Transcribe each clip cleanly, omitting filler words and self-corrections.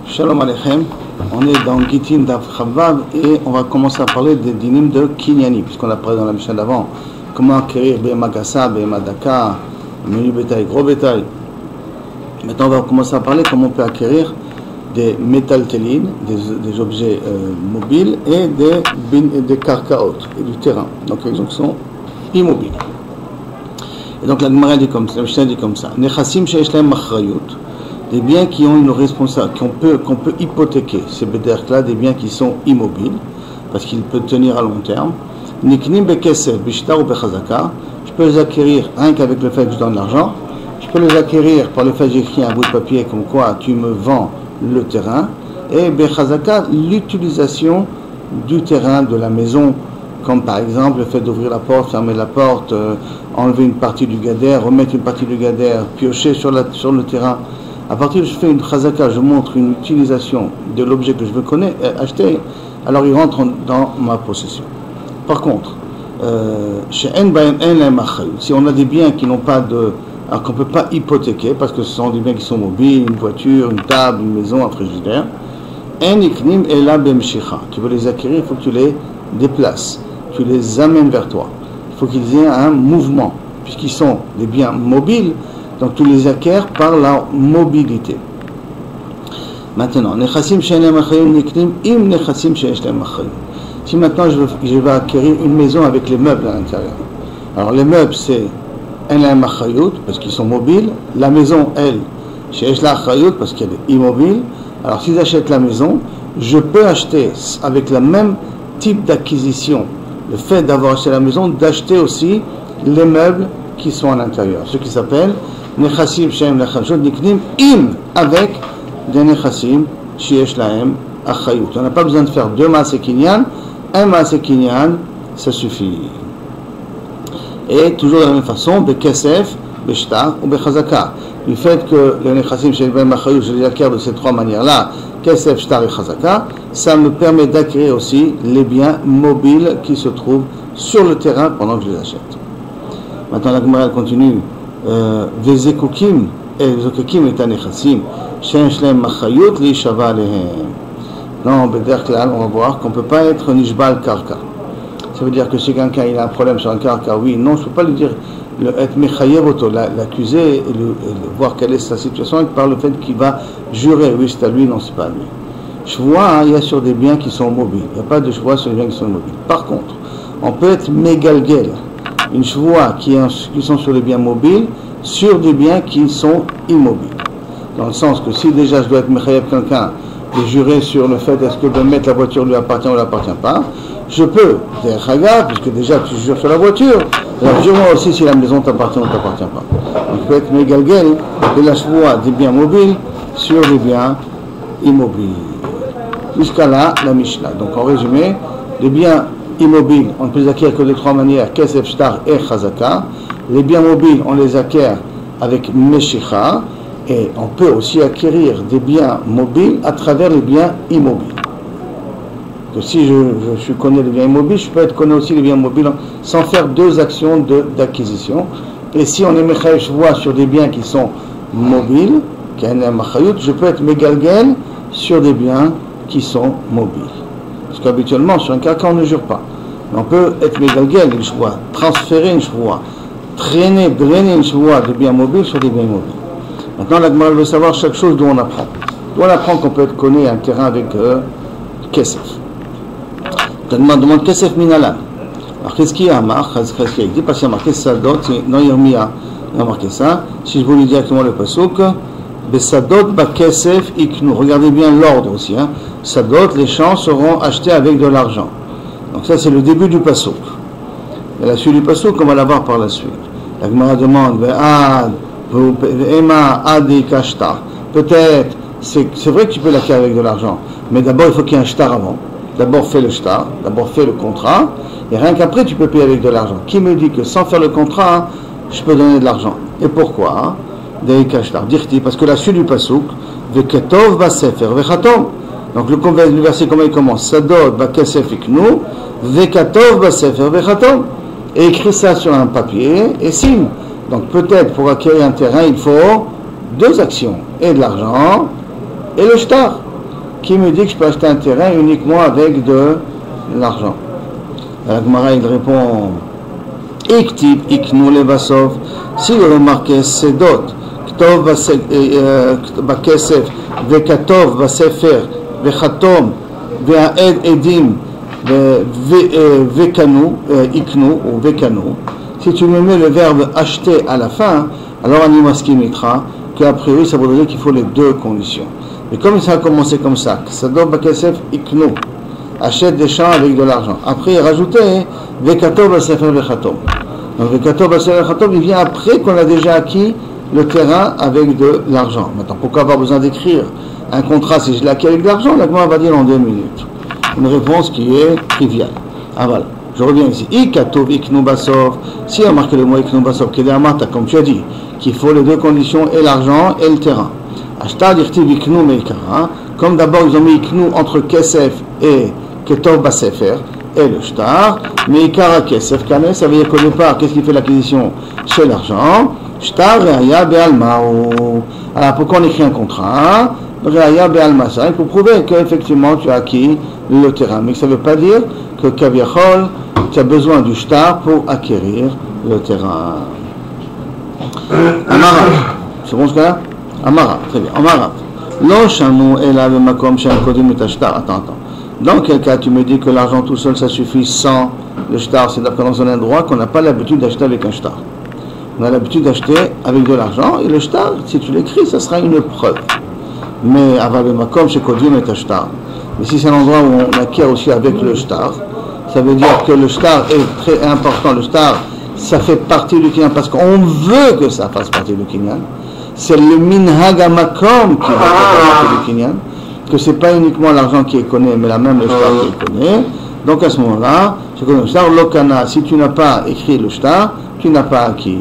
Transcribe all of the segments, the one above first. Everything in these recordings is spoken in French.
Shalom Aleichem, on est dans Gittin Daf Chavav et on va commencer à parler des dinim de Kinyani, puisqu'on a parlé dans la Mishnah d'avant comment acquérir Behema Gassa, Behema Daka, menu bétail, gros bétail. Maintenant on va commencer à parler comment on peut acquérir des métaltélines, des objets mobiles et des karkaot, et du terrain, donc les gens qui sont immobiles. Et donc la Gemara dit comme ça, la Mishnah dit comme ça, Nechassim sheyesh lahem achrayut, des biens qui ont une responsabilité, qu'on peut hypothéquer, c'est là des biens qui sont immobiles, parce qu'ils peuvent tenir à long terme. Niknim bekesef, bishtar ou bechazaka, je peux les acquérir rien qu'avec le fait que je donne l'argent, je peux les acquérir par le fait que j'écris un bout de papier comme quoi tu me vends le terrain, et bechazaka, l'utilisation du terrain, de la maison, comme par exemple le fait d'ouvrir la porte, fermer la porte, enlever une partie du gadère, remettre une partie du gadère, piocher sur le terrain. À partir de je fais une chazaka, je montre une utilisation de l'objet que je veux acheter, alors il rentre dans ma possession. Par contre, si on a des biens qui n'ont pas alors qu'on ne peut pas hypothéquer, parce que ce sont des biens qui sont mobiles, une voiture, une table, une maison, un frigidaire, tu veux les acquérir, il faut que tu les déplaces, tu les amènes vers toi. Il faut qu'ils aient un mouvement, puisqu'ils sont des biens mobiles. Donc tu les acquiers par la mobilité. Maintenant, si maintenant je vais acquérir une maison avec les meubles à l'intérieur. Alors les meubles c'est parce qu'ils sont mobiles. La maison, elle, parce qu'elle est immobile. Alors si j'achète la maison, je peux acheter avec le même type d'acquisition, le fait d'avoir acheté la maison, d'acheter aussi les meubles qui sont à l'intérieur. Ce qui s'appelle Nechassim Shem Lechashot Niknim Im avec des Nechassim Sheyesh Lahem Achayut. On n'a pas besoin de faire deux Maaseh Kinyan, un Maaseh Kinyan, ça suffit. Et toujours de la même façon, Bekesef, Beshtar ou Bechazaka. Du fait que les Nechassim Sheyesh Lahem Achayut, je les acquiers de ces trois manières-là, Kesef, Shtar et Chazaka, ça me permet d'acquérir aussi les biens mobiles qui se trouvent sur le terrain pendant que je les achète. Maintenant la Gemara continue. Vezekukim et Vezekukim est un nechassim shein shlem machayut li shava alehem. Non, beder klal, on va voir qu'on ne peut pas être nishbal karka. Ça veut dire que si quelqu'un il a un problème sur un karka, oui, non, je ne peux pas lui dire être mechayev auto, l'accuser et voir quelle est sa situation par le fait qu'il va jurer, oui c'est à lui, non c'est pas à lui. Shvoua, il y a sur des biens qui sont mobiles, il n'y a pas de shvoua sur des biens qui sont mobiles. Par contre, on peut être megalgel, une chevoie qui sont sur les biens mobiles, sur des biens qui sont immobiles. Dans le sens que si déjà je dois être mechayev quelqu'un de jurer sur le fait est-ce que de mettre la voiture lui appartient ou ne lui appartient pas, je peux, puisque déjà tu jures sur la voiture, jure-moi aussi si la maison t'appartient ou ne t'appartient pas. Donc je peux être megalgel de la chevoie des biens mobiles sur les biens immobiles. Jusqu'à là, la Mishnah. Donc en résumé, les biens immobiles, on ne peut les acquérir que de trois manières, Kesef, Shtar et Chazaka. Les biens mobiles, on les acquiert avec Meshicha, et on peut aussi acquérir des biens mobiles à travers les biens immobiles. Que si je connais les biens immobiles, je peux connaître aussi les biens mobiles sans faire deux actions d'acquisition. Et si on est Mechayev Shvoua sur des biens qui sont mobiles, je peux être Megalgel sur des biens qui sont mobiles. Parce qu'habituellement, sur un cas, on ne jure pas. Mais on peut être mégalgel, une chevoie, transférer une chevoie, drainer une chevoie de biens mobiles sur des biens immobiles. Maintenant, la Gemara veut savoir chaque chose d'où on apprend. D'où on apprend qu'on peut être connu un terrain avec Kesef. La Gemara demande Kesef Minalan. Alors, qu'est-ce qu'il y a marqué? Il dit, parce qu'il y a marqué Sadot, non Yermia, il a marqué ça. Si je vous lis directement le pasuk, Besadot Bakesef Iknu. Regardez bien l'ordre aussi. Sadot, les champs seront achetés avec de l'argent. Donc ça c'est le début du pasuk. Et la suite du pasuk, on va la voir par la suite. La Gemara demande peut-être, c'est vrai que tu peux l'acquérir avec de l'argent, mais d'abord il faut qu'il y ait un shtar avant. D'abord fais le shtar, d'abord fais le contrat, et rien qu'après tu peux payer avec de l'argent. Qui me dit que sans faire le contrat, je peux donner de l'argent? Et pourquoi? Parce que la suite du pasuk, Veketov Basefer Vechatom. Donc le verset comment il commence? Sadot Bakesef Iknu, Vekatov Basefer Vechatom. Et écrit ça sur un papier et signe. Donc peut-être pour acquérir un terrain, il faut deux actions, et de l'argent et le shtar. qui me dit que je peux acheter un terrain uniquement avec de l'argent. La Gemara il répond Iktib iknu levasov. Si vous remarquez Sedot, Ktov bakesef, Vekatov basefer, Vechatom, Ve'aed edim, Vekanu, iknu ou Vekanu. Si tu me mets le verbe acheter à la fin, alors Animaski mitra qu'a priori ça voudrait dire qu'il faut les deux conditions. Mais comme ça a commencé comme ça, Sedot bakesef iknu, achète des champs avec de l'argent. Après il rajoutait Vekatov basefer Vechatom. Donc le Katov Khatov, il vient après qu'on a déjà acquis le terrain avec de l'argent. Maintenant, pourquoi avoir besoin d'écrire un contrat si je l'ai acquis avec de l'argent? La Gemara va dire en 2 minutes. Une réponse qui est triviale. Ah voilà, je reviens ici. Ikatov iknu basov. Si on a marqué le mot iknu basov, qui est derrière, comme tu as dit, qu'il faut les deux conditions, et l'argent et le terrain. Ashtar dirtiv iknu meikara. Comme d'abord ils ont mis iknu entre kesef et ketov basefer. Et le shtar, mais ikara kesef kane, ça veut dire qu'au départ, qu'est-ce qui fait l'acquisition? C'est l'argent. Shtar re'aya be'alma'u. Alors pourquoi on écrit un contrat? Re'aya be'alma, c'est pour prouver qu'effectivement tu as acquis le terrain. Mais ça ne veut pas dire que kaviachol, tu as besoin du shtar pour acquérir le terrain. Amara, c'est bon ce cas-là? Amara, très bien. Amara. Lo shanu ela b'makom shen kodim et ashtar. Attends. Dans quel cas tu me dis que l'argent tout seul ça suffit sans le shtar? C'est d'après dans un endroit qu'on n'a pas l'habitude d'acheter avec un shtar. On a l'habitude d'acheter avec de l'argent et le shtar, si tu l'écris, ça sera une preuve. Mais aval makom chez Kodim et shtar. Mais si c'est un endroit où on acquiert aussi avec le shtar, ça veut dire que le shtar est très important. Le shtar, ça fait partie du kinyan parce qu'on veut que ça fasse partie du kinyan. C'est le minhag makom qui va faire partie du kinyan. Que ce n'est pas uniquement l'argent qui est connu, mais la même le shtar qui est connu. Donc à ce moment-là, je connais le shtar, l'okana, si tu n'as pas écrit le shtar, tu n'as pas acquis.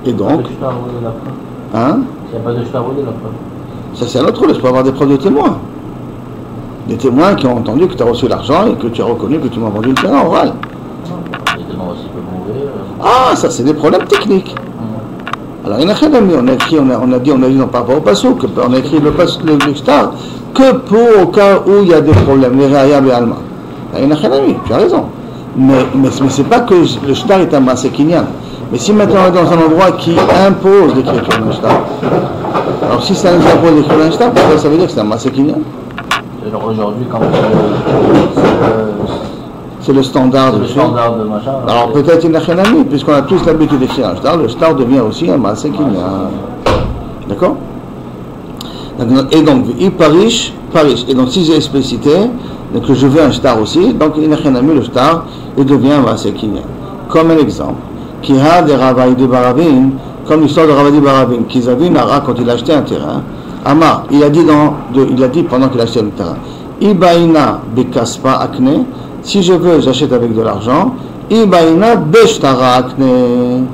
Et donc, hein? Il n'y a pas de shtar volé la preuve. Ça c'est un autre rôle, je peux avoir des preuves de témoins. Des témoins qui ont entendu que tu as reçu l'argent et que tu as reconnu que tu m'as vendu le terrain oral. Les témoins aussi peuvent mourir. Ah, ça c'est des problèmes techniques. Alors, il y en a rien d'amis, on a dit par rapport au passo, on a écrit le shtar que pour au cas où il y a des problèmes, les réayab et alma. Il y en a rien d'amis, tu as raison. Mais c'est pas que le shtar est un massé kinyan. Mais si maintenant on est dans un endroit qui impose l'écriture d'un shtar, alors si ça nous impose l'écriture d'un shtar, ça veut dire que c'est un massé kinyan. Alors aujourd'hui, quand c'est le standard de machin. Alors peut-être il n'y a rien à mis, puisqu'on a tous l'habitude d'écrire un shtar, le shtar devient aussi un massé kinyan. D'accord? Et donc, il parish. Et donc si j'ai explicité que je veux un shtar aussi, donc il n'y a rien à mis, le shtar, il devient un massé kinyan. Comme un exemple. Qui a des Ravaï de Baravin, comme l'histoire de Ravaï de Baravin, qu'ils avaient Nara quand il a acheté un terrain. Amar, il a dit pendant qu'il a acheté le terrain, Ibaïna bekaspa akne, si je veux, j'achète avec de l'argent, Ibaïna beshtara akne.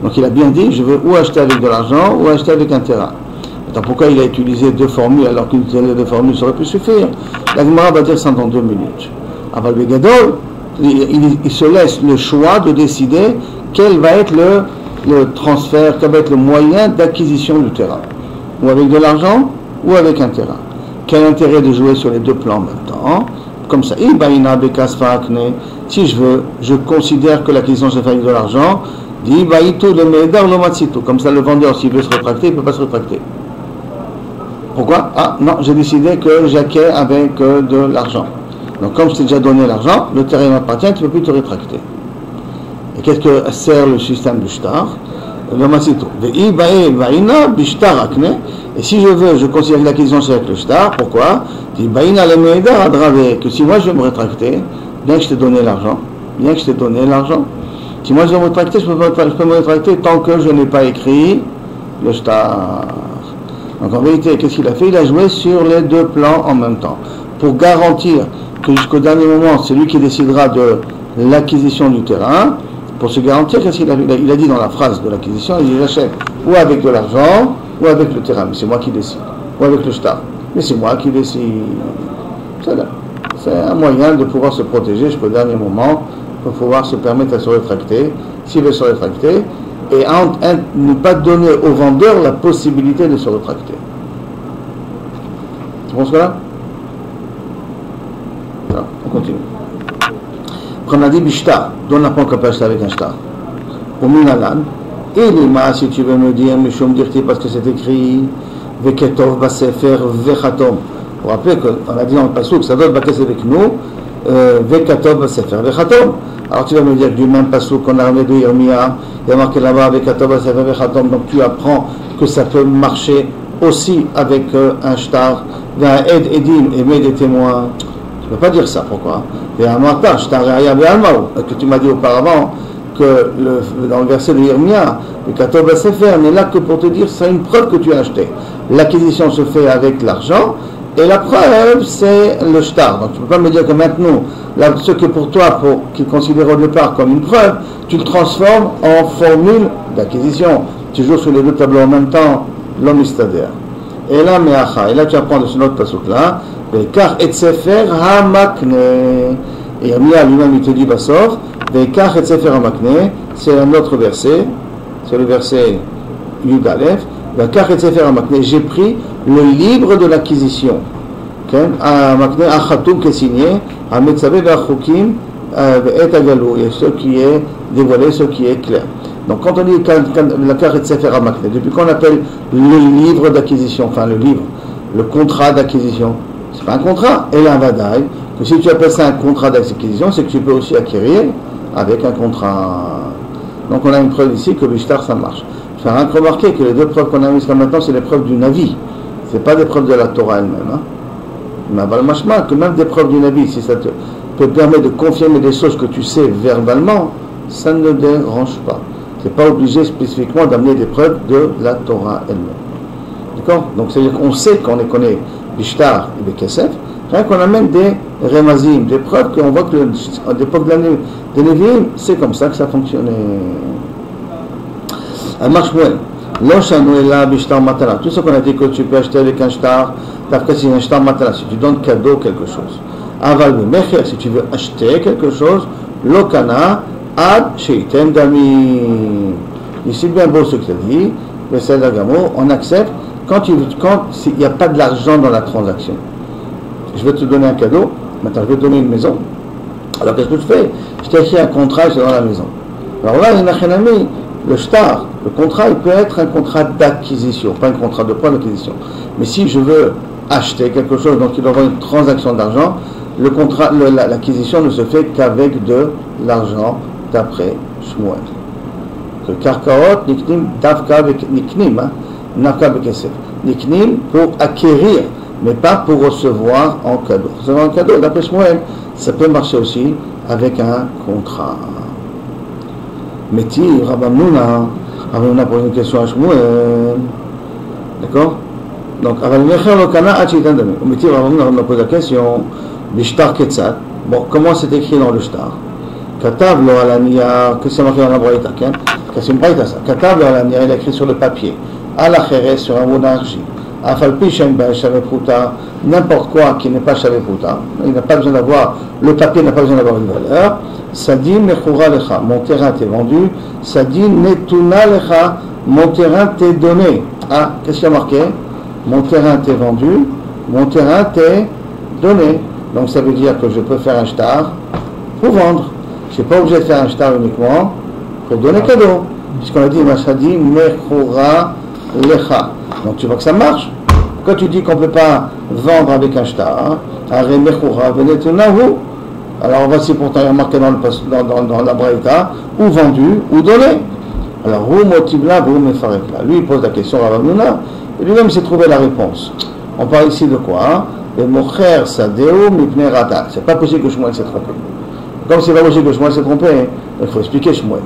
Donc il a bien dit, je veux ou acheter avec de l'argent ou acheter avec un terrain. Attends, pourquoi il a utilisé deux formules alors qu'une seule deux formules ça aurait pu suffire? La Gemara va dire ça dans 2 minutes. Aval begadol, il se laisse le choix de décider quel va être le transfert, quel va être le moyen d'acquisition du terrain. Ou avec de l'argent, ou avec un terrain. Quel intérêt de jouer sur les deux plans en même temps? Comme ça, si je veux, je considère que l'acquisition se fait avec de l'argent, comme ça le vendeur, s'il veut se rétracter, il ne peut pas se rétracter. Pourquoi? Ah non, j'ai décidé que j'acquiers avec de l'argent. Donc comme je t'ai déjà donné l'argent, le terrain m'appartient, tu ne peux plus te rétracter. Et qu'est-ce que sert le système du shtar? Et si je veux, je considère que l'acquisition c'est avec le shtar. Pourquoi? Que si moi je veux me rétracter, bien que je t'ai donné l'argent, si moi je veux me rétracter, je peux me rétracter tant que je n'ai pas écrit le shtar. Donc en vérité, qu'est-ce qu'il a fait? Il a joué sur les deux plans en même temps. Pour garantir que jusqu'au dernier moment, c'est lui qui décidera de l'acquisition du terrain. Pour se garantir, qu'est-ce qu'il a fait? Il a dit dans la phrase de l'acquisition, il dit j'achète ou avec de l'argent ou avec le terrain, mais c'est moi qui décide. Ou avec le shtar, mais c'est moi qui décide. C'est un moyen de pouvoir se protéger jusqu'au dernier moment, pour pouvoir se permettre à se rétracter, s'il veut se rétracter, et ne pas donner au vendeur la possibilité de se rétracter. C'est bon ce là? continue. Après on a dit bishtar, dont on apprend qu'on peut acheter avec un shtar. Au minalan, et l'ima, si tu veux me dire, mishum dirti, parce que c'est écrit, veketov basefer vechatom. Vous vous rappelez qu'on a dit dans le passouk, ça doit être avec nous, veketov basefer vechatom. Alors tu vas me dire que du même passouk qu'on a ramené de Yirmia, il y a marqué là-bas veketov basefer vechatom, donc tu apprends que ça peut marcher aussi avec un shtar, d'un ed edim, aimer des témoins. Tu ne peux pas dire ça, pourquoi? Et un marta, shtar re'aya be'almao, que tu m'as dit auparavant, que dans le verset de Yirmia, le Katov Sefer n'est là que pour te dire c'est une preuve que tu as acheté. L'acquisition se fait avec l'argent et la preuve c'est le shtar. Donc tu ne peux pas me dire que maintenant, ce que pour toi, qui considère au départ comme une preuve, tu le transformes en formule d'acquisition. Tu joues sur les deux tableaux en même temps, l'homme istader. Et là, me'acha, et là tu apprends de ce autre pasuk là, car et sefer hamakne. Et Yirmia lui-même il te dit Basov, Vekach et Sefer HaMakneh, c'est un autre verset, c'est le verset Yud Aleph, Vekach et Sefer HaMakneh, j'ai pris le livre de l'acquisition, HaMakneh Achatum qui est signé, HaMetzavé V'Achukim et Agalou, et ce qui est dévoilé, ce qui est clair. Donc quand on dit la Kach et Sefer HaMakneh, depuis qu'on appelle le livre d'acquisition, enfin le livre, le contrat d'acquisition, c'est pas un contrat, et un vadaï, que si tu appelles ça un contrat d'acquisition, c'est que tu peux aussi acquérir avec un contrat. Donc on a une preuve ici que l'ishtar ça marche. Je fais rien que remarquer que les deux preuves qu'on a mises jusqu'à maintenant, c'est les preuves du Navi. Ce n'est pas des preuves de la Torah elle-même. Hein. Mais machma, que même des preuves du Navi, si ça te permet de confirmer des choses que tu sais verbalement, ça ne dérange pas. Tu n'es pas obligé spécifiquement d'amener des preuves de la Torah elle-même. D'accord? Donc c'est-à-dire qu'on sait qu'on les connaît, l'ishtar et le kesef, rien qu'on amène des remazim, des preuves qu'on voit que à l'époque des Nevi'im, c'est comme ça que ça fonctionnait. Shmuel, tout ce qu'on a dit que tu peux acheter avec un shtar, c'est un shtar matala, si tu donnes cadeau quelque chose. Aval mecher, si tu veux acheter quelque chose, lokana ad sheitem dami. Ici bien beau ce que tu as dit, mais c'est d'Agamo, on accepte quand il n'y a pas de l'argent dans la transaction. Je vais te donner un cadeau, maintenant je vais te donner une maison. Alors qu'est-ce que je fais? Je t'ai écrit un contrat, je te donne la maison. Alors là, le shtar, le contrat, il peut être un contrat d'acquisition, pas un contrat de prêt d'acquisition. Mais si je veux acheter quelque chose, donc il doit y avoir une transaction d'argent, le contrat, l'acquisition ne se fait qu'avec de l'argent d'après Shmuel. Que karkaot niknim davka niknim, navka bekesef. Niknim pour acquérir, mais pas pour recevoir en cadeau. Recevoir un cadeau, d'après Shmuel, ça peut marcher aussi avec un contrat. Métis, Rabamnouna pose une question à Shmuel. D'accord? Donc, Métis, Rabamnouna pose la question. Bishtar Ketzat. Bon, comment c'est écrit dans le shtar? Katav lo alaniya, qu'est-ce que c'est marqué dans la braïta? C'est une braïta ça. Katav lo alaniya, il a écrit sur le papier. À la kheres, sur un mot d'argile. N'importe quoi qui n'est pas Shaveputa, il n'a pas besoin d'avoir, le papier n'a pas besoin d'avoir une valeur. Sadi mechura lecha, mon terrain t'est vendu. Sadi netuna lecha, mon terrain t'est donné. Ah, qu'est-ce qu'il y a marqué? Mon terrain t'est vendu, mon terrain t'est donné. Donc ça veut dire que je peux faire un shtar pour vendre. Je ne suis pas obligé de faire un shtar uniquement pour donner cadeau. Puisqu'on a dit Sadi mechura lecha. Donc tu vois que ça marche. Quand tu dis qu'on ne peut pas vendre avec un shtar, alors voici pourtant il y a marqué dans la braïta, ou vendu, ou donné. Alors, lui il pose la question à Rabamnouna, et lui-même s'est trouvé la réponse. On parle ici de quoi? C'est pas possible que Shmuel s'est trompé. Comme c'est pas possible que Shmuel s'est trompé, il faut expliquer Shmuel.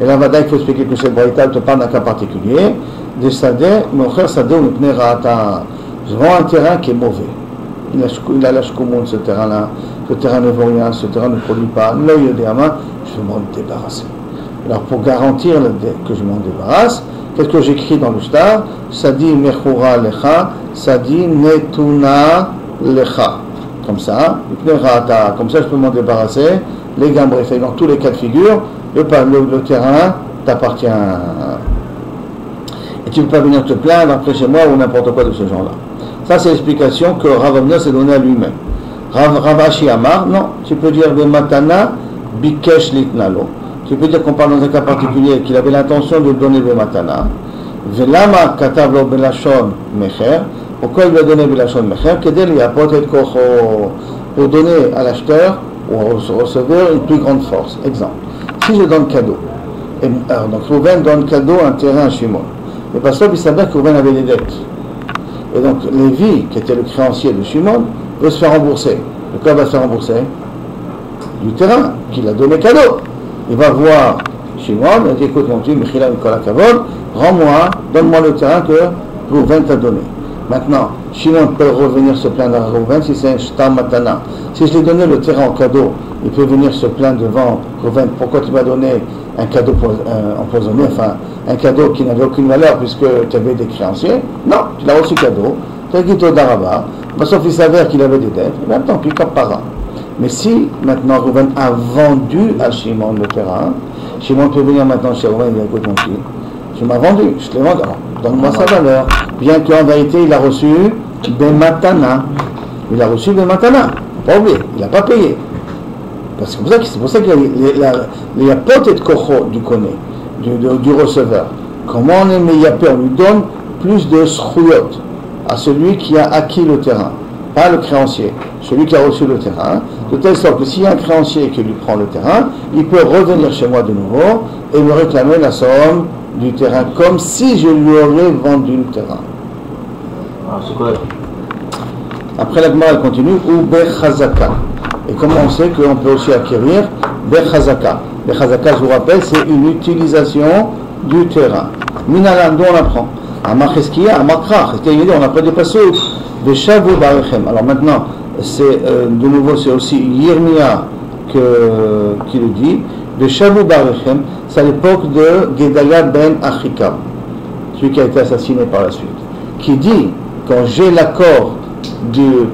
Et là, il faut expliquer que cette braïta ne te parle d'un cas particulier. De Sadeh, Mocher Sadeh ou Mipner Ra'ata. Je vends un terrain qui est mauvais. Il a l'âge commun ce terrain-là. Ce terrain ne vaut rien, ce terrain ne produit pas. L'œil des mains, je vais m'en débarrasser. Alors pour garantir que je m'en débarrasse, qu'est-ce que j'écris dans le shtar? Sadi Mechura Lecha, Sadi Netuna Lecha. Comme ça, Mipner Ra'ata. Comme ça, je peux m'en débarrasser. Les gambres, dans tous les cas de figure, le terrain t'appartient. Et tu ne peux pas venir te plaindre après chez moi ou n'importe quoi de ce genre-là. Ça, c'est l'explication que Rav Avner s'est donnée à lui-même. Rav Ashi Amar, non, tu peux dire Bematana Bikesh Litnalo. Tu peux dire qu'on parle dans un cas particulier qu'il avait l'intention de donner Bematana. Velama Katablo Belashon Mecher. Pourquoi il lui a donné Belashon Mecher? Kedel Yapot et Kocho. Pour donner à l'acheteur ou au receveur une plus grande force. Exemple, si je donne cadeau, donc Rouven donne cadeau un terrain à Shimon. Et parce qu'il s'avère que Rouven avait des dettes. Et donc Lévi, qui était le créancier de Shimon, veut se faire rembourser. De quoi va se faire rembourser? Du terrain qu'il a donné cadeau. Il va voir Shimon, il dit écoute mon petit, Mechila Nicolas Kavod, rends-moi, donne-moi le terrain que Rouven t'a donné. Maintenant, Shimon peut revenir se plaindre à Rouven si c'est un shtar matana. Si je lui ai donné le terrain en cadeau, il peut venir se plaindre devant Rouven. Pourquoi tu m'as donné un cadeau empoisonné, enfin un cadeau qui n'avait aucune valeur puisque tu avais des créanciers? Non, tu l'as reçu cadeau, tu as quitté au Daraba, sauf qu'il s'avère qu'il avait des dettes, et bien tant pis, comme para. Mais si maintenant Rouven a vendu à Shimon le terrain, Shimon peut venir maintenant chez Rouven et dire écoute mon petit, tu m'as vendu, je te l'ai vendu, alors donne-moi sa valeur. Bien qu'en vérité il a reçu Bematana. Il a reçu Bematana, pas oublié, il n'a pas payé. Parce que c'est pour ça qu'il y a pote de kocho du koné, du receveur. Comment on est meillapé? On lui donne plus de schuyot à celui qui a acquis le terrain, pas le créancier, celui qui a reçu le terrain, de telle sorte que s'il y a un créancier qui lui prend le terrain, il peut revenir chez moi de nouveau et me réclamer la somme du terrain, comme si je lui aurais vendu le terrain. Alors, c'est quoi? Après la Gemara elle continue, ou Bechazaka. Et comment on sait qu'on peut aussi acquérir Bechazaka? Bechazaka, je vous rappelle, c'est une utilisation du terrain. Minalan, d'où on apprend? Amacheskia, Amakra, on apprend des passouk. Veshavu Barechem. Alors maintenant, c'est de nouveau, c'est aussi Yirmia qui le dit. Veshavu Barechem, c'est à l'époque de Gedaliah ben Achikam, celui qui a été assassiné par la suite, qui dit quand j'ai l'accord du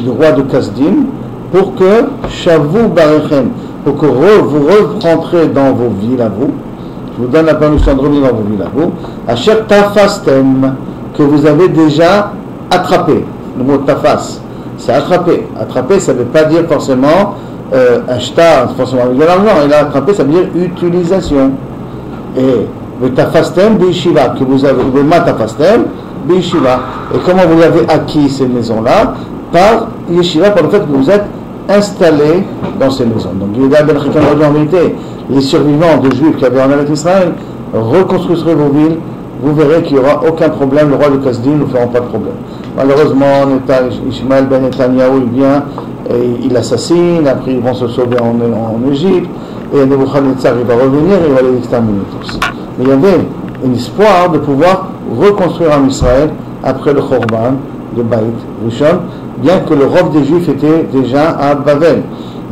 roi de Kasdim pour que Shavu Barechem, pour que vous rentrez dans vos villes à vous, je vous donne la permission de revenir dans vos villes à vous, Asher Tafastem, que vous avez déjà attrapé. Le mot Tafas, c'est attraper. Attraper, ça ne veut pas dire forcément acheter, forcément avec de l'argent. Et là, attraper, ça veut dire utilisation. Et le Tafastem, Bishiva, que vous avez, le Matafastem, Bishiva. Et comment vous avez acquis ces maisons-là? Par Yeshiva, par le fait que vous êtes installés dans ces maisons. Donc, il y a des en vérité, les survivants de Juifs qui avaient en Eretz Israël, reconstruirez vos villes, vous verrez qu'il n'y aura aucun problème, le roi de Kasdim ne fera pas de problème. Malheureusement, Ishmael ben Netanyahu, il vient, et il assassine, après ils vont se sauver en Égypte, et Nebuchadnezzar il va revenir et il va les exterminer tous. Mais il y avait un espoir de pouvoir reconstruire en Israël après le Khorban de Baït Rishon, bien que le rov des Juifs était déjà à Bavel.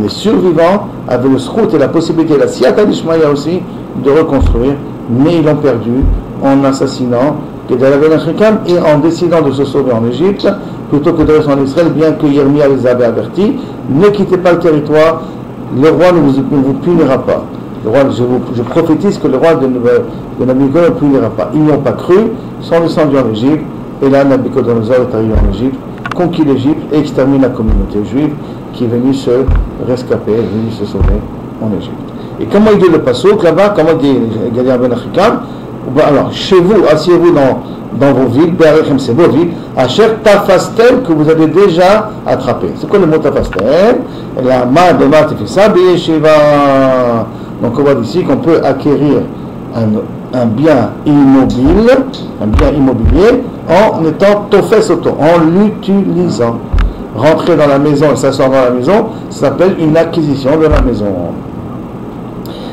Les survivants avaient le srout et la possibilité, la siyata d'Ishmaïa aussi, de reconstruire, mais ils l'ont perdu en assassinant Gedaliah ben Achikam et en décidant de se sauver en Égypte plutôt que de rester en Israël, bien que Yirmia les avait avertis, ne quittez pas le territoire, le roi ne vous punira pas. Le roi, je prophétise que le roi de Nabucodonosor ne punira pas. Ils n'y ont pas cru, sont descendus en Égypte, et là Nabucodonosor est arrivé en Égypte, conquis l'Égypte et extermine la communauté juive qui est venue se rescaper, est venue se sauver en Égypte. Et comment il dit le passouk là-bas? Comment dit Gedaliah ben Achikam? Alors, chez vous, asseyez-vous dans vos villes, Be'arechem, c'est vos villes, Asher Tafastem, que vous avez déjà attrapé. C'est quoi le mot Tafastem? La main de Mat fait ça, Yeshiva. Donc, on voit ici qu'on peut acquérir un bien immobilier en étant Tofes Auto, en l'utilisant. Rentrer dans la maison et s'asseoir dans la maison, ça s'appelle une acquisition de la maison.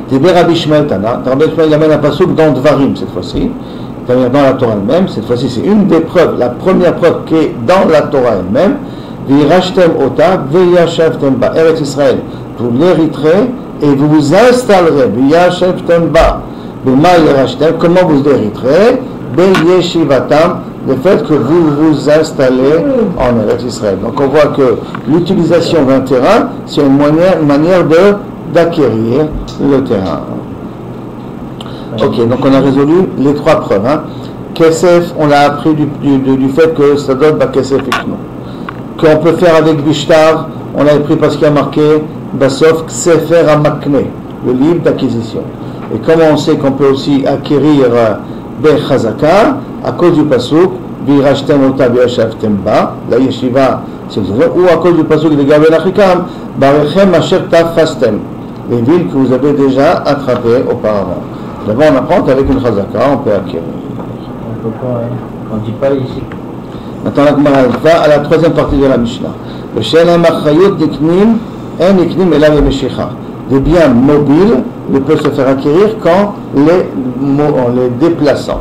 Rabbi Shmuel Tana, Rabbi Shmuel amène un passouk dans Dvarim cette fois-ci, c'est-à-dire dans la Torah elle-même. Cette fois-ci, c'est une des preuves, la première preuve qui est dans la Torah elle-même. V'yirashtem ota, v'yashavtem ba, Eretz Israël. Vous l'hériterez et vous vous installerez. V'yashavtem ba, b'ma yirashtem. Comment vous hériterez? Be'yeshivatam, le fait que vous vous installez en Eretz Israël. Donc on voit que l'utilisation d'un terrain, c'est une manière d'acquérir le terrain. Ok, donc on a résolu les trois preuves. Kesef, on l'a appris du fait que ça donne Kesef et Kno. Qu'on peut faire avec Bishtar On l'avait pris parce qu'il y a marqué Basof Sefer HaMakne, le livre d'acquisition. Et comment on sait qu'on peut aussi acquérir Bechazaka à cause du pasuk Virashtem Ota Virashavtem Ba, la yeshiva, c'est ou à cause du pasuk de Gaben Achikam, Barechem Asher Tafastem, les villes que vous avez déjà attrapées auparavant. D'abord on apprend qu'avec une Chazaka, on peut acquérir. On ne dit pas ici. Maintenant la Gemara va à la troisième partie de la Mishnah. Le Shelem Achayot Niknim, En Niknim Ela Meshicha. Des biens mobiles ne peuvent se faire acquérir qu'en les déplaçant.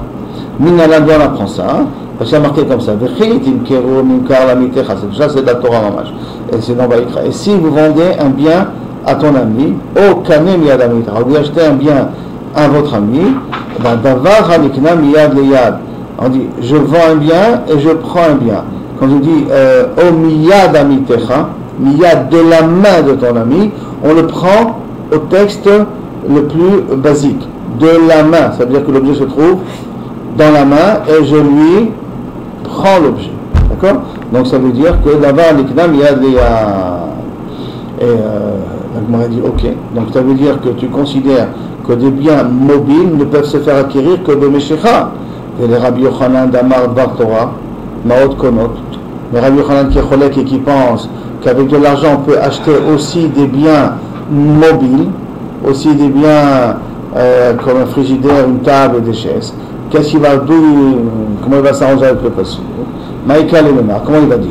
Minalan, on apprend ça, parce qu'il y a marqué comme ça. C'est de la Torah Mamash. Et c'est dans Vaïkra. Et si vous vendez un bien à ton ami, au Kanem Yad Amitra, vous achetez un bien à votre ami, Davar Hanikna Miyad Leyad. On dit, je vends un bien et je prends un bien. Quand on dit au Miyad Amitecha, Miyad de la main de ton ami, on le prend au texte le plus basique. De la main, ça veut dire que l'objet se trouve dans la main et je lui prends l'objet. D'accord? Donc ça veut dire que là-bas, l'iknam, il y a des. Et la Gemara dit ok. Donc ça veut dire que tu considères que des biens mobiles ne peuvent se faire acquérir que de Meshicha. Et les Rabbi Yochanan d'Amar Bar Torah, Maot Konot, les Rabbi Yochanan qui est cholek et qui pense qu'avec de l'argent on peut acheter aussi des biens mobiles, aussi des biens comme un frigidaire, une table et des chaises. Qu'est-ce qu'il va, comment il va s'arranger avec le pasuk? Maïka Lememar, comment il va dire?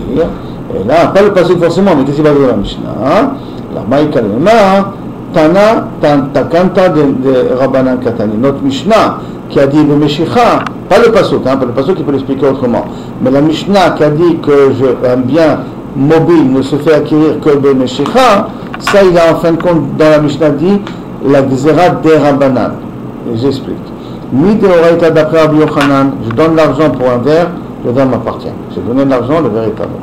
Et là, pas le pasuk forcément, mais qu'est-ce qu'il va dire dans la Mishnah? La Maïka Lememar, Tana, Takanta de Rabbanan Katani. Notre Mishnah qui a dit le Meshicha, pas le pasuk, pas le pasuk qui peut l'expliquer autrement, mais la Mishnah qui a dit que un bien mobile ne se fait acquérir que de Meshicha, ça il a en fin de compte dans la Mishnah dit la Gzera de Rabbanan. Et j'explique. Ni de Oraita d'après Rabbi Yochanan, je donne l'argent pour un verre, le verre m'appartient. J'ai donné de l'argent, le verre est à moi.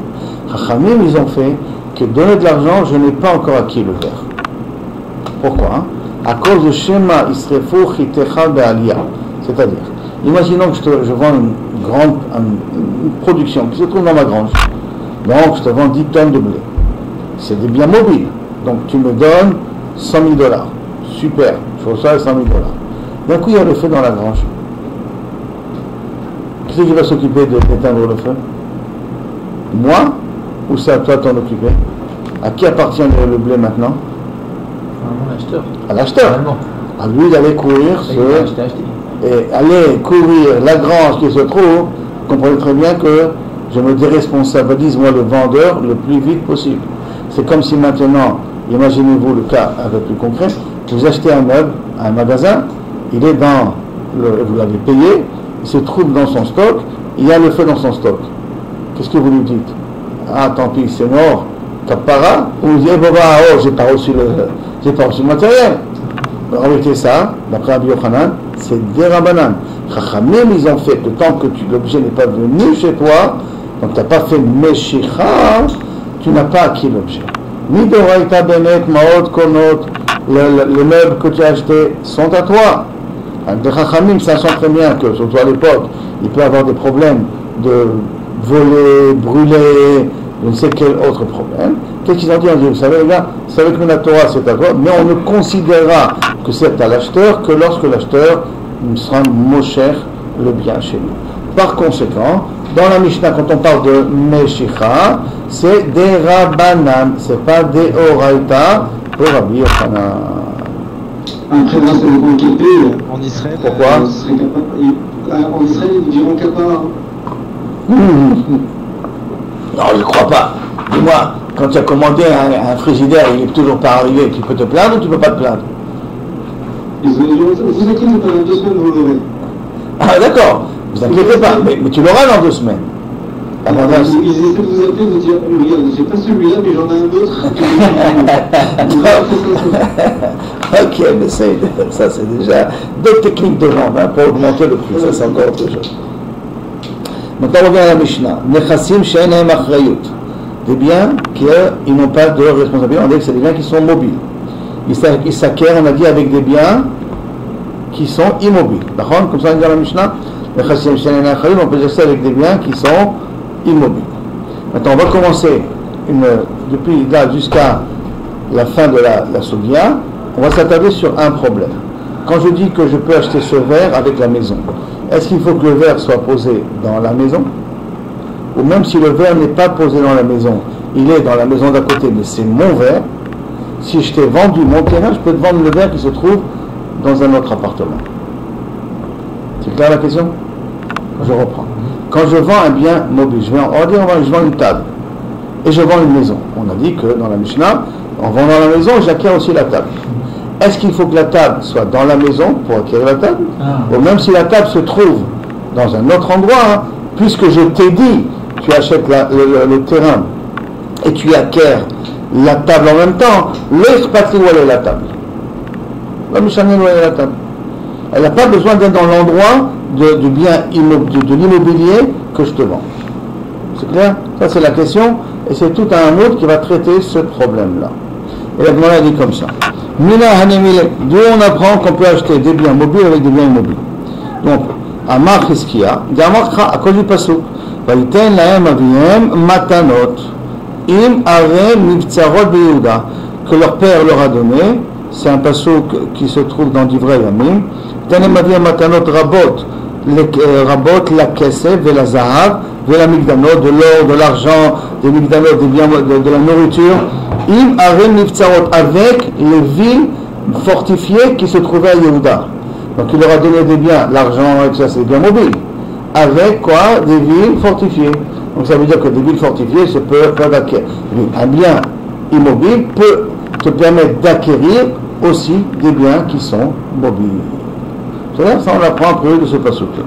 Chachamim, ils ont fait que donner de l'argent, je n'ai pas encore acquis le verre. Pourquoi? À cause de Shema Isrefu Chitecha Be'aliyah. C'est-à-dire, imaginons que je vends une production qui se trouve dans ma grange. Donc, je te vends 10 tonnes de blé. C'est des biens mobiles. Donc, tu me donnes $100 000. Super, je reçois $100 000. D'un coup, il y a le feu dans la grange. Qui c'est qui va s'occuper d'éteindre le feu? Moi? Ou c'est à toi de t'en occuper? À qui appartient le blé maintenant? À l'acheteur. À l'acheteur. À lui d'aller courir et aller courir la grange qui se trouve. Vous comprenez très bien que je me déresponsabilise, moi, le vendeur, le plus vite possible. C'est comme si maintenant, imaginez-vous le cas un peu plus concret, vous achetez un meuble à un magasin, il est vous l'avez payé, il se trouve dans son stock, il y a le feu dans son stock. Qu'est-ce que vous lui dites? Ah, tant pis, c'est mort, capara, ou vous dites, oh, j'ai pas reçu le matériel. Remettez ça, d'après Rabbi Yochanan, c'est des Rabbanan. Chachamim, ils ont fait que tant que l'objet n'est pas venu chez toi, donc tu n'as pas fait Meshicha, tu n'as pas acquis l'objet. Ni de Raïta Benet, Maot, Konot, les meubles que tu as achetés sont à toi. Des Chachamim, ça sent très bien que, surtout à l'époque, il peut y avoir des problèmes de voler, brûler, je ne sais quel autre problème. Qu'est-ce qu'ils ont dit? On dit, vous savez les gars, c'est avec la Torah, c'est à toi, mais on ne considérera que c'est à l'acheteur que lorsque l'acheteur sera cher le bien chez lui. Par conséquent, dans la Mishnah, quand on parle de Meshicha, c'est des Rabbanan, c'est pas des Oraita pour Rabbi Yochanan. Après, là, ça dépend quel pays. En Israël. Pourquoi? En Israël, ils diront capara. Non, je ne crois pas. Dis-moi, quand tu as commandé un frigidaire, il n'est toujours pas arrivé, tu peux te plaindre ou tu ne peux pas te plaindre? Vous inquiétez pas, dans 2 semaines, vous l'aurez. Ah d'accord, vous inquiétez pas, mais tu l'auras dans 2 semaines. Ils essaient de vous appeler, de vous dire, regarde, j'ai pas celui-là, mais j'en ai un autre. Ok, mais ça c'est déjà d'autres techniques de vente pour augmenter le prix, ça c'est encore autre chose. Maintenant on revient à la Mishnah. Nechassim she'enem achrayut. Des biens qui n'ont pas de responsabilité, on dit que c'est des biens qui sont mobiles. Ils s'acquièrent, on a dit, avec des biens qui sont immobiles. D'accord? Comme ça on dit dans la Mishnah, Nechassim she'enem achrayut, on peut dire ça avec des biens qui sont immobiles. Maintenant on va commencer depuis là jusqu'à la fin de la Sugya, on va s'attarder sur un problème. Quand je dis que je peux acheter ce verre avec la maison, est-ce qu'il faut que le verre soit posé dans la maison? Ou même si le verre n'est pas posé dans la maison, il est dans la maison d'à côté, mais c'est mon verre, si je t'ai vendu mon terrain, je peux te vendre le verre qui se trouve dans un autre appartement. C'est clair la question? Je reprends. Quand je vends un bien mobile, je vends une table et je vends une maison. On a dit que dans la Mishnah, en vendant la maison, j'acquiers aussi la table. Est-ce qu'il faut que la table soit dans la maison pour acquérir la table? Ou même si la table se trouve dans un autre endroit, puisque je t'ai dit, tu achètes le terrain et tu acquiers la table en même temps, laisse pas où la table. La Mishnah est la table. Elle n'a pas besoin d'être dans l'endroit du bien de l'immobilier que je te vends. C'est clair? Ça c'est la question, et c'est tout un autre qui va traiter ce problème-là. Et la Gemara dit comme ça. Mina hanemile, d'où on apprend qu'on peut acheter des biens mobiles avec des biens immobiliers. Donc, Amar Chizkiya, D'Amar à cause du pasuk, Vaïten lahem aviem matanot, im are mivtzarot beYehuda, que leur père leur a donné. C'est un pasuk qui se trouve dans Divrei Yamim. Tanem aviem matanot rabot la kesef et la zahav de la migdanot, de l'or, de l'argent, des migdanot, des biens, de la nourriture. Im arem niftzarot, avec les villes fortifiées qui se trouvaient à Yehuda. Donc il leur a donné des biens, l'argent, et ça c'est des biens mobiles. Avec quoi? Des villes fortifiées. Donc ça veut dire que des villes fortifiées se peuvent acquérir. Un bien immobile peut te permettre d'acquérir aussi des biens qui sont mobiles. C'est-à-dire, ça on apprend un peu de ce passage-là.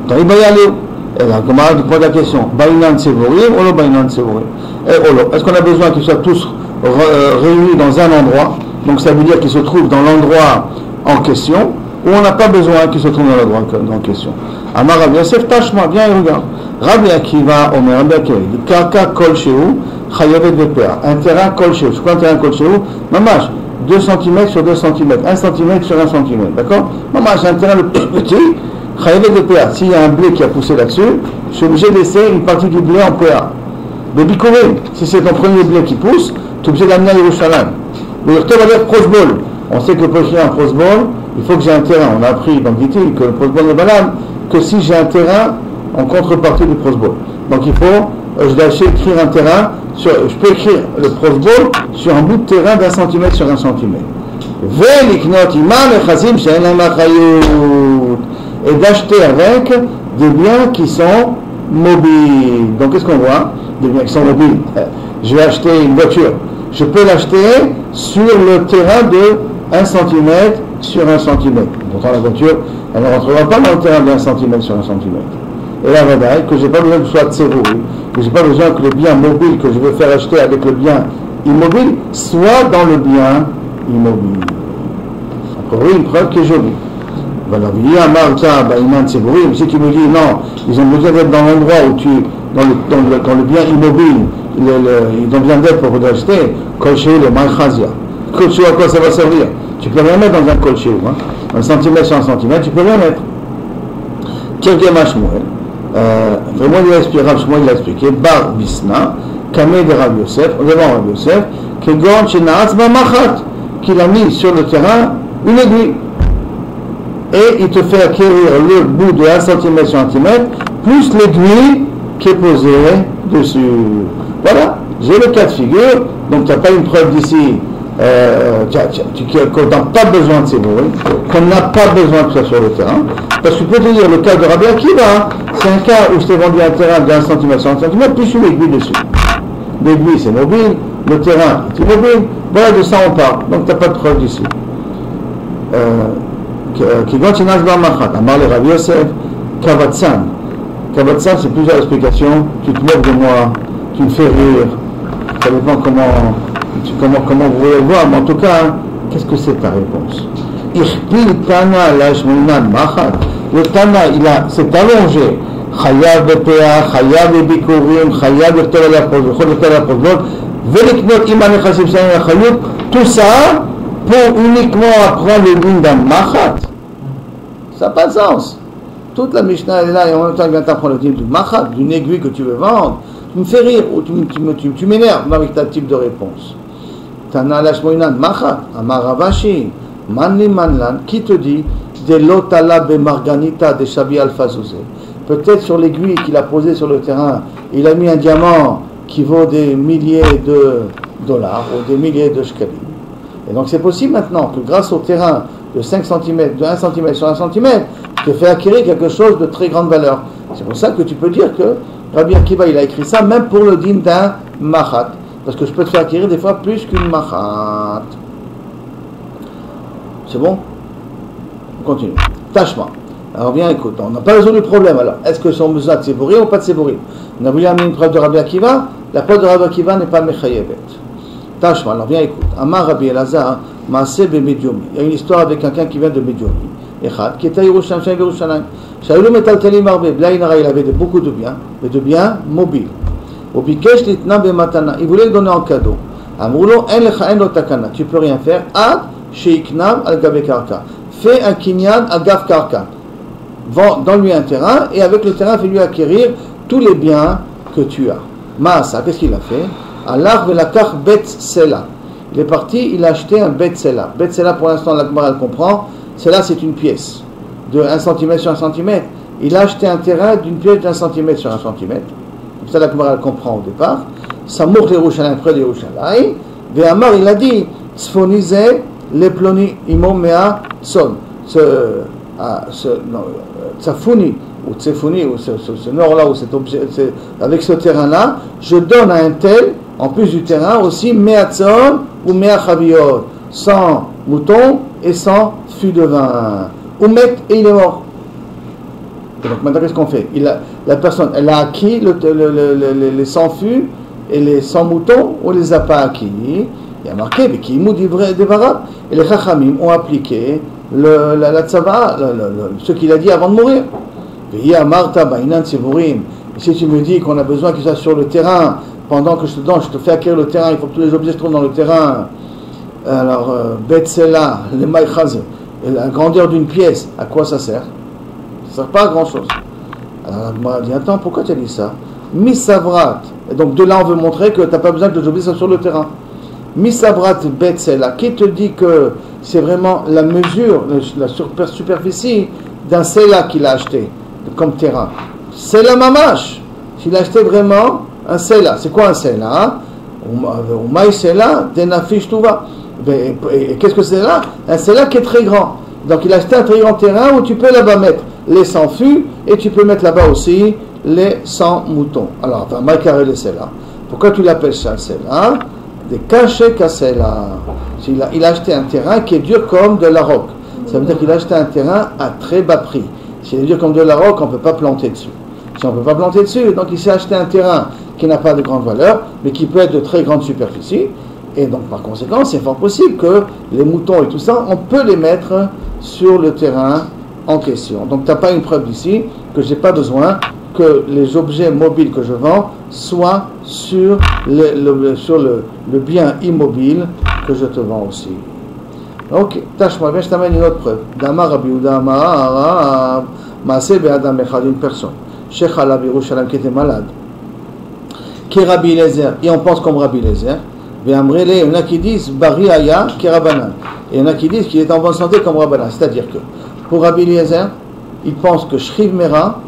Dans Ibayalou, et la Gemara pose la question, Bainan Tsevorim ou le Bainan Tsevorim? Est-ce qu'on a besoin qu'ils soient tous réunis dans un endroit? Donc ça veut dire qu'ils se trouvent dans l'endroit en question, ou on n'a pas besoin qu'ils se trouvent dans l'endroit en question? Amar Rabbi Yosef, tâche-moi, viens et regarde. Rabbi Akiva, Omer, Rabbi Akiva, dit Kaka Kol Shehu, Chayavet Vepea. Un terrain Kol Shehu. C'est quoi un terrain Kol Shehu? Mamash, 2 cm sur 2 cm, 1 cm sur 1 cm, d'accord? Mamash, un terrain le plus petit, Chayavet Vepea. S'il y a un blé qui a poussé là-dessus, je suis obligé de laisser une partie du blé en PA. Le Bikouvim, si c'est ton premier blé qui pousse, tu es obligé d'amener à Yerushalayim. Le Yertov va dire prosbol. On sait que pour faire un prosbol, il faut que j'ai un terrain. On a appris dans Giti que le prosbol est valable que si j'ai un terrain en contrepartie du prosbol. Donc il faut, je dois écrire un terrain, je peux écrire le prosbol sur un bout de terrain d'1 centimètre sur 1 centimètre. Et d'acheter avec des biens qui sont mobiles. Donc qu'est-ce qu'on voit? Des biens qui sont mobiles. Je vais acheter une voiture. Je peux l'acheter sur le terrain de 1 cm sur 1 cm. Pourtant la voiture, elle ne rentrera pas dans le terrain de 1 cm sur 1 cm. Et là, que je n'ai pas besoin que ce soit tsevouri, que je n'ai pas besoin que le bien mobile que je veux faire acheter avec le bien immobile soit dans le bien immobile. Encore une preuve qui est jolie. Alors, il y a Marta, Baïman Tsevouri, mais qui me dit non, ils ont besoin d'être dans l'endroit où tu, dans le bien immobile, ils ont besoin d'être pour acheter, Kolchéou, le Malchazia. Kolchéou, à quoi ça va servir? Tu peux rien mettre dans un Kolchéou, 1 cm sur 1 cm, tu peux rien mettre. Kirgema Shmuel, vraiment il a expliqué, Bar Bisna, Kameh de Rabbi Yosef, devant Rabbi Yosef, Kegon Shenaatz Bamachat, qu'il a mis sur le terrain une aiguille. Et il te fait acquérir le bout de 1 cm sur 1 cm, plus l'aiguille qui est posée dessus. Voilà, j'ai le cas de figure, donc tu n'as pas une preuve d'ici, qu'on n'a pas besoin de ces bruits, qu'on n'a pas besoin de ça sur le terrain, parce que je peux te dire, le cas de Rabbi Akiva, c'est un cas où je t'ai vendu un terrain de 1 cm sur 1 cm, plus une aiguille dessus. L'aiguille c'est mobile, le terrain est immobile, voilà, de ça on parle, donc tu n'as pas de preuve d'ici. Kigon Shenaatz Bamachat, Amar le Rabbi Yosef, Kavatsan. Kavatsan, c'est plusieurs explications. Tu te moques de moi, tu me fais rire. Ça dépend comment vous voulez le voir, mais en tout cas, qu'est-ce que c'est ta réponse? Ichpil Tana Lashminan Machat. Le Tana, s'est allongé. Chayav Bepea, Chayav Bikurim, Chayav B'Torah Lapozot, Veliknot Iman Echasib Sayin Achayut. Tout ça pour uniquement apprendre le din d'un machat. Ça n'a pas de sens. Toute la Mishnah est là et en même temps vient t'apprendre le din du machat, d'une aiguille que tu veux vendre. Tu me fais rire ou tu m'énerves avec ta type de réponse. Tana lashmoinan machat, amaravashi, manli manlan, qui te dit de l'otala be marganita de shabi alfazouzé. Peut-être sur l'aiguille qu'il a posée sur le terrain, il a mis un diamant qui vaut des milliers de dollars ou des milliers de shkalim. Et donc c'est possible maintenant que grâce au terrain de 5 cm, de 1 cm sur 1 cm, te fait acquérir quelque chose de très grande valeur. C'est pour ça que tu peux dire que Rabbi Akiva il a écrit ça même pour le din d'un machat. Parce que je peux te faire acquérir des fois plus qu'une machat. C'est bon? On continue. Tachma. Alors bien écoute, on n'a pas résolu le problème alors. Est-ce que son besoin de sébouri ou pas de sébouri? On a voulu amener une preuve de Rabbi Akiva. La preuve de Rabbi Akiva n'est pas mechayevet. Tachma, alors bien écoute. Amar Rabbi Elazar, Maaseh be-Mediomi. Il y a une histoire avec quelqu'un qui vient de Mediomi. Echad, qui était à Yerushalayim, chez Yerushalayim. Shaoulou metaltelim arbe. Blainara, il avait beaucoup de biens, mais de biens mobiles. Au bikesh litna be-matana. Il voulait le donner en cadeau. Amroulo, en lecha en lo takana. Tu peux rien faire. Ad sheiknam al gabe karka. Fais un kinyan al gav karka. Donne-lui un terrain et avec le terrain, fais-lui acquérir tous les biens que tu as. Maasa, qu'est-ce qu'il a fait? Allah velakach bet sela. Il est parti, il a acheté un bet sela. Bet sela, pour l'instant, la Gemara elle comprend. Cela, c'est une pièce de 1 cm sur 1 cm. Il a acheté un terrain d'une pièce d'1 cm sur 1 cm. Comme ça, la Gemara elle comprend au départ. Samour Yerushalayim, près de Yerushalayim. Ve'amar, il a dit, Tzfonizé, les ploni imom mea son. Tsafouni, ou Tsefouni, ou ce nord-là, ou cet objet, avec ce terrain-là, je donne à un tel, en plus du terrain, aussi meatson ou meachaviyot, 100 moutons et 100 fûts de vin. Oumet, et il est mort. Et donc maintenant, qu'est-ce qu'on fait? La personne, elle a acquis les 100 fûts et les 100 moutons, ou ne les a pas acquis. Il y a marqué, mais qui devara. Et les chachamim ont appliqué la tzava, ce qu'il a dit avant de mourir. Et si tu me dis qu'on a besoin qu'il soit sur le terrain, pendant que je te donne, je te fais acquérir le terrain, il faut que tous les objets se trouvent dans le terrain. Alors, Betsela, le Maïchaz, la grandeur d'une pièce, à quoi ça sert? Ça ne sert pas à grand chose. Alors, elle m'a dit, attends, pourquoi tu as dit ça? Misavrat. Et donc, de là, on veut montrer que tu n'as pas besoin que les objets soient sur le terrain. Misavrat Betsela, qui te dit que c'est vraiment la mesure, la superficie d'un Sela qu'il a acheté comme terrain? Sela Mamash. S'il a acheté vraiment un Sela. C'est quoi un Sela? Umaï Sela, Denafish Touva. Et qu'est-ce que c'est là? Un Sela qui est très grand. Donc il a acheté un très grand terrain où tu peux là-bas mettre les 100 fûts et tu peux mettre là-bas aussi les 100 moutons. Alors, enfin, Maïkare le Sela. Pourquoi tu l'appelles ça Sela? Des cachets Kassela. Il a acheté un terrain qui est dur comme de la roque. Ça veut dire qu'il a acheté un terrain à très bas prix. S'il est dur comme de la roque, on ne peut pas planter dessus. Si on ne peut pas planter dessus, donc il s'est acheté un terrain qui n'a pas de grande valeur, mais qui peut être de très grande superficie. Et donc par conséquent, c'est fort possible que les moutons et tout ça, on peut les mettre sur le terrain en question. Donc tu n'as pas une preuve d'ici que je n'ai pas besoin que les objets mobiles que je vends soient sur le bien immobile que je te vends aussi. Ok, tâche-moi, viens, je t'amène une autre preuve. Damar Rabbi Yehuda Amar Maaseh be'adam echad, une personne. Sheikh Alav Yerushalayim qui était malade. Qui est Rabbi Eliezer, et on pense comme Rabbi Eliezer. Ve'amrele, il y en a qui disent Bari Aya qui est Rabbanan. Et il y en a qui disent qu'il est en bonne santé comme Rabbanan. C'est-à-dire que pour Rabbi Eliezer, il pense que Shriv Mera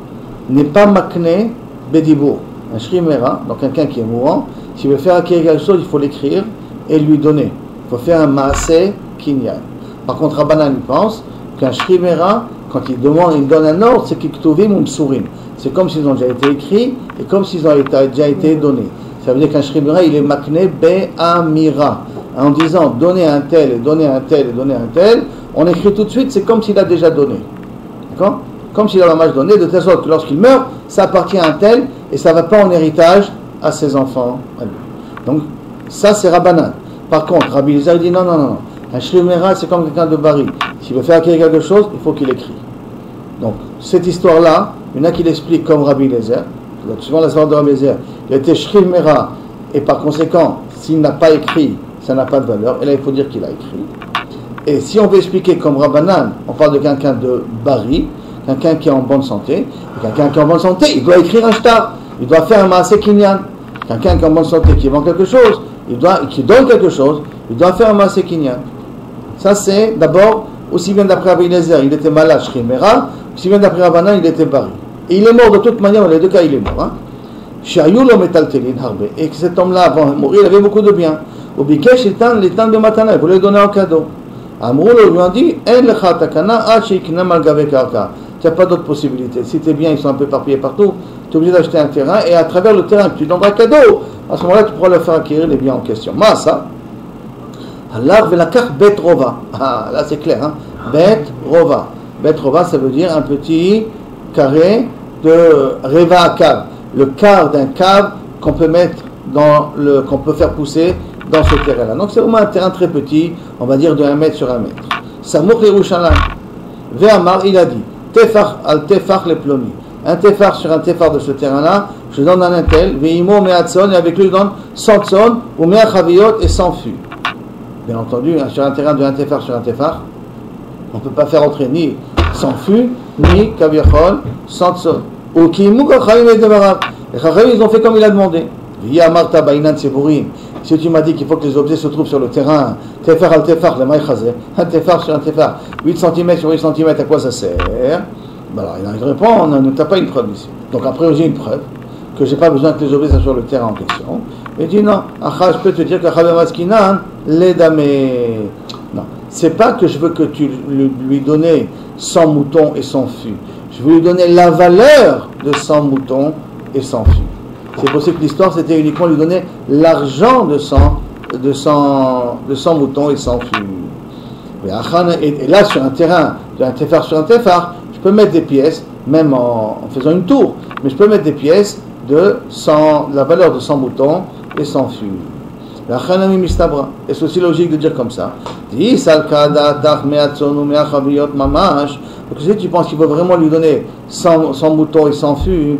n'est pas makne bedibur. Un Shriv Mera, donc quelqu'un qui est mourant, s'il veut faire acquérir quelque chose, il faut l'écrire et lui donner. Il faut faire un Maaseh Kinyan. Par contre, Rabbanan il pense qu'un Shriv Mera, quand il demande, il donne un ordre, c'est Kiktuvim ou Msurim. C'est comme s'ils ont déjà été écrits et comme s'ils ont déjà été donnés. Ça veut dire qu'un Shriv Mera, il est makne be'amira. En disant donner un tel et donner un tel et donner un tel, on écrit tout de suite, c'est comme s'il a déjà donné. D'accord? Comme s'il a vraiment donné, de telle sorte que lorsqu'il meurt, ça appartient à un tel et ça ne va pas en héritage à ses enfants. Donc, ça c'est Rabbanan. Par contre, Rabbi Eliezer dit non. Un Shriv Mera, c'est comme quelqu'un de Bari. S'il veut faire acquérir quelque chose, il faut qu'il écrit. Donc, cette histoire-là, il y en a qui l'expliquent comme Rabbi Eliezer. Souvent, la histoire de Rabbi Eliezer, il était Shriv Mera, et par conséquent, s'il n'a pas écrit, ça n'a pas de valeur. Et là, il faut dire qu'il a écrit. Et si on veut expliquer comme Rabbanan, on parle de quelqu'un de Bari, quelqu'un qui est en bonne santé. Et quelqu'un qui est en bonne santé, il doit écrire un shtar. il doit faire un maaseh kinyan. Quelqu'un qui est en bonne santé, qui vend quelque chose, qui donne quelque chose, il doit faire un maaseh kinyan. Ça c'est d'abord, aussi bien d'après Rabbi Eliezer, il était malade, Shrimera, aussi bien d'après Rabbanan, il était bari. Et il est mort de toute manière, dans les deux cas il est mort. Et que cet homme-là, avant de mourir, il avait beaucoup de biens. Au Bikesh, les temps de Matana, il voulait le donner en cadeau. Amroulo lui a dit, tu n'as pas d'autre possibilité. Si tes biens ils sont un peu éparpillés partout, tu es obligé d'acheter un terrain et à travers le terrain que tu donneras cadeau, à ce moment-là tu pourras leur faire acquérir les biens en question. Masa, Allah la carte Bet Rova. Ah, là c'est clair, hein? Bet Rova. Bet Rova, ça veut dire un petit carré de Reva à cave. Le quart d'un cave qu'on peut mettre qu'on peut faire pousser dans ce terrain-là. Donc c'est vraiment un terrain très petit, on va dire de 1 mètre sur 1 mètre. Samour Yerushalayim. Ve'amar, il a dit, Tefar al Tefar le ploni. Un Tefar sur un Tefar de ce terrain-là, je donne un tel, Ve'imo me'atson, et avec lui je donne 100 tson, ou me'achaviyot et 100 fûts. Bien entendu, sur un terrain de un Tefar sur un Tefar, on ne peut pas faire entrer ni 100 fûts, ni kaviachol, 100 tson. Ou ki'imou kachavim et devarav. Les kachavim, ils ont fait comme il a demandé. Marta Bainan Seburim. Si tu m'as dit qu'il faut que les objets se trouvent sur le terrain, Tefar al Tefar, le maïchazé, un Tefar sur un Tefar, 8 cm sur 8 cm, à quoi ça sert? Ben alors, il répond, tu n'as pas une preuve ici. Donc après, j'ai une preuve, que je n'ai pas besoin que les objets soient sur le terrain en question. Et il dit non, je peux te dire que Maskinan, les dames. Non, c'est pas que je veux que tu lui donnes 100 moutons et 100 fûts. Je veux lui donner la valeur de 100 moutons et 100 fûts. C'est possible que l'histoire c'était uniquement lui donner l'argent de 100 moutons et 100 fûts. Et là, sur un terrain, un Tefar sur un Tefar, je peux mettre des pièces, même en faisant une tour, mais je peux mettre des pièces de la valeur de 100 moutons et 100 fûts. Et c'est aussi logique de dire comme ça. Donc si tu penses qu'il faut vraiment lui donner 100 moutons et 100 fûts,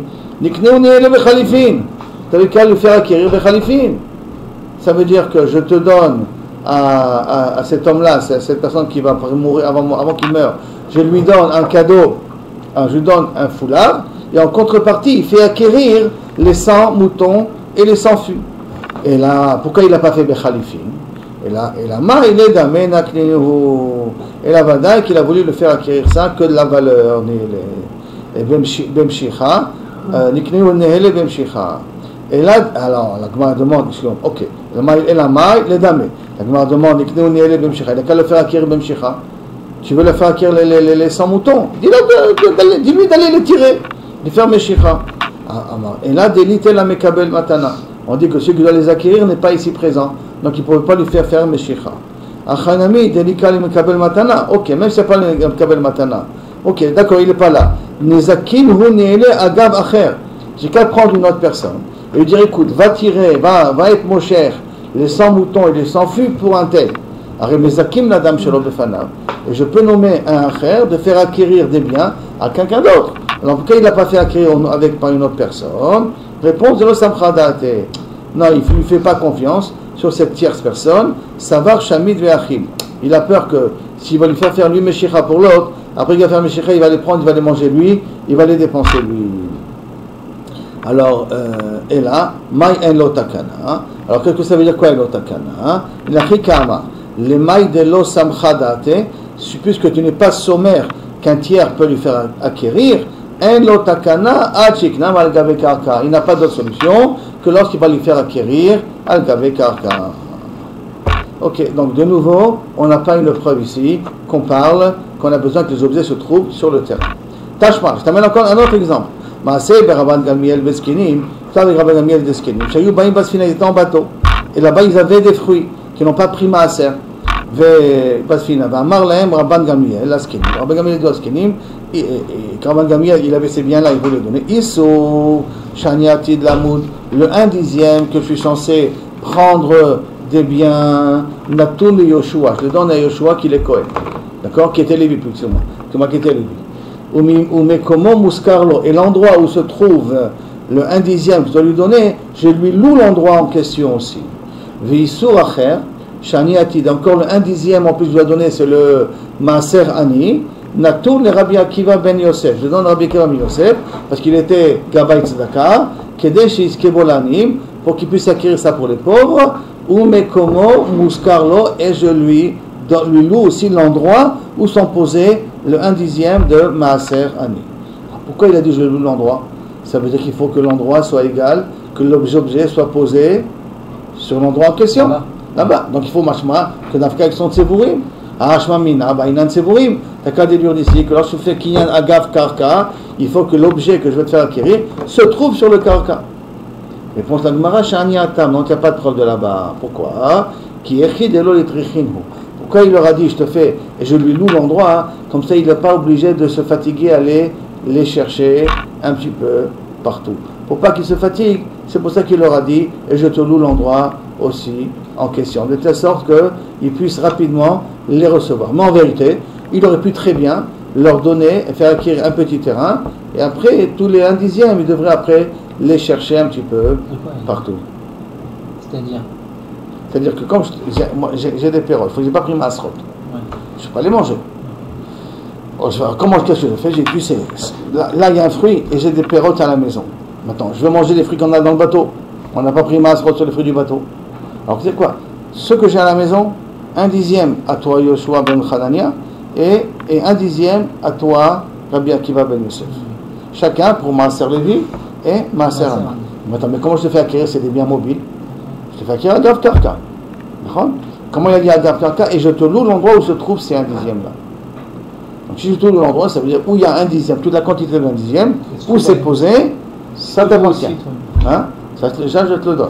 t'avais qu'à lui faire acquérir des khalifin. Ça veut dire que je te donne à cet homme-là, à cette personne qui va mourir avant qu'il meure, je lui donne un cadeau, je lui donne un foulard, et en contrepartie, il fait acquérir les 100 moutons et les 100 fûts. Et là, pourquoi il n'a pas fait des khalifin? Et là, il est d'amena knehu. Et là, vadaï qu'il a voulu le faire acquérir ça que de la valeur. Et bemshicha. Et là, alors, la Gemara demande, ok, et la maille, les dames. La Gemara demande, il a qu'à le faire acquérir bemshicha. Tu veux le faire acquérir les 100 moutons? Dis-lui d'aller les tirer, de faire meshicha. Et là, délité la mekabel matana. On dit que celui qui doit les acquérir n'est pas ici présent, donc il ne pouvait pas lui faire meshicha. Achanami, délika le mekabel matana. Ok, même si ce n'est pas le mekabel matana. Ok, d'accord, il n'est pas là. Nezakin hu ne'ele agav acher. J'ai qu'à prendre une autre personne et lui dire écoute, va tirer, va être mon cher, les 100 moutons et les 100 fûts pour un tel. Et je peux nommer un acher de faire acquérir des biens à quelqu'un d'autre. Alors pourquoi il n'a pas fait acquérir par une autre personne? Réponse de l'Osamchadate. Non, il ne lui fait pas confiance sur cette tierce personne. Savar Shamid Ve'achim. Il a peur que s'il va lui faire lui Meshicha pour l'autre, après il va faire Meshicha, il va les prendre, il va les manger lui, il va les dépenser lui. Alors, et là, Maï en lotakana. Alors, qu'est-ce que ça veut dire quoi en lotakana? Il a pris Kama. Les Maï de lo samchadate, puisque tu n'es pas sommaire qu'un tiers peut lui faire acquérir, en lotakana achiknam al gave karka. Il n'a pas d'autre solution que lorsqu'il va lui faire acquérir al gave karka. Ok, donc de nouveau, on n'a pas une preuve ici qu'on a besoin que les objets se trouvent sur le terrain. Tashma, je t'amène encore un autre exemple. Maaseh Rabban Gamliel Beskenim, ça avec Rabban Gamliel Beskenim. Chayou Baïm Basfina, ils étaient en bateau. Et là-bas, ils avaient des fruits qui n'ont pas pris Maaser. Basfina, Amar Lahem Rabban Gamliel, Askenim. Rabban Gamliel Askenim, et Rabban Gamliel, il avait ces biens-là, il voulait les donner. Issou, Shaniati de Lamoud, le 1/10 que je suis censé prendre des biens, Natoun de Yoshua, je le donne à Yoshua qui est Kohen. D'accord? Qui était Lévi, plus que moi. Que moi qui était Lévi. Et l'endroit où se trouve le 1/10 que je dois lui donner, je lui loue l'endroit en question aussi. Encore le 1/10 en plus je dois donner, c'est le Maaser Ani. Natour le Rabbi Akiva ben Yosef. Je donne Rabbi Akiva ben Yosef parce qu'il était Gabay Tzedaka pour qu'il puisse acquérir ça pour les pauvres, ou Mekomo Muskarlo, et je lui loue aussi l'endroit où sont posés le 1/10 de Maaser Ani. Pourquoi il a dit je loue l'endroit? Ça veut dire qu'il faut que l'endroit soit égal, que l'objet soit posé sur l'endroit en question. Là-bas. Donc il faut machma que Nafka avec son Tsevurim. Hashma mina, Inan Tsevurim. T'as qu'à déduire d'ici que lorsque je fais Kinyan Agav Karka, il faut que l'objet que je vais te faire acquérir se trouve sur le Karka. Réponse la Gemara, Shani Atam, non, il n'y a pas de preuve de là-bas. Pourquoi? Pourquoi il leur a dit je te fais et je lui loue l'endroit, comme ça il n'est pas obligé de se fatiguer à aller les chercher un petit peu partout. Pour pas qu'ils se fatiguent, c'est pour ça qu'il leur a dit et je te loue l'endroit aussi en question, de telle sorte qu'ils puissent rapidement les recevoir. Mais en vérité, il aurait pu très bien leur donner et faire acquérir un petit terrain et après tous les 1/10, il devrait après les chercher un petit peu partout. C'est-à-dire que comme j'ai des péroles, il faut que je n'ai pas pris ma asrot. Je ne vais pas les manger. Qu'est-ce que je fais? Tu sais, là il y a un fruit et j'ai des péroles à la maison. Maintenant, je veux manger les fruits qu'on a dans le bateau. On n'a pas pris ma asrot sur les fruits du bateau. Alors, tu sais quoi? Ce que j'ai à la maison, 1/10 à toi, Yoshua ben Hanania, et 1/10 à toi, Rabbi Akiva ben Yosef. Chacun pour Maaser Levi et Maaser Ani. Maintenant, mais comment je te fais acquérir? C'est des biens mobiles. Je te fais acquérir Agav Karka. Comment il a dit Agav Karka? Et je te loue l'endroit où se trouve ces 1/10 là. Donc si je te loue l'endroit, ça veut dire où il y a 1/10, toute la quantité de 1/10, où c'est posé, ça t'appartient. Hein? Ça, déjà, je te le donne.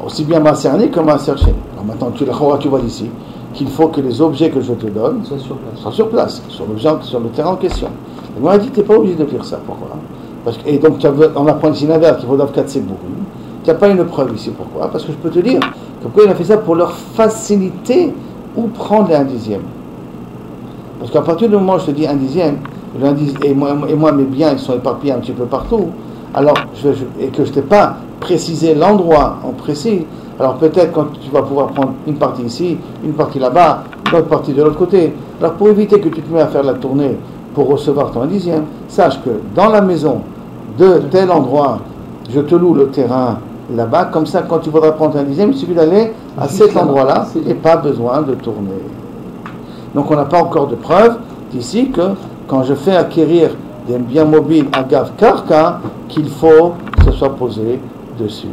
Aussi bien Maaser Ani que Maaser Sheni. Alors maintenant, tu vois ici qu'il faut que les objets que je te donne soient sur place, sur le terrain en question. Et moi, il dit, tu n'es pas obligé de dire ça. Pourquoi? Parce que, et donc, on apprend ici l'inverse, qu'il faut d'Avkat Sebouri. Tu n'as pas une preuve ici. Pourquoi? Parce que je peux te dire, pourquoi il a fait ça? Pour leur faciliter où prendre les 1/10. Parce qu'à partir du moment où je te dis 1/10, et moi mes biens ils sont éparpillés un petit peu partout, alors et que je ne t'ai pas précisé l'endroit en précis, alors peut-être quand tu vas pouvoir prendre une partie ici, une partie là-bas, l'autre partie de l'autre côté. Alors pour éviter que tu te mettes à faire la tournée pour recevoir ton 1/10, sache que dans la maison de tel endroit, je te loue le terrain là-bas, comme ça quand tu voudras prendre un 1/10, il suffit d'aller à cet endroit-là et pas besoin de tourner. Donc on n'a pas encore de preuve d'ici que quand je fais acquérir des biens mobiles à Agav Karka, qu'il faut que ce soit posé dessus.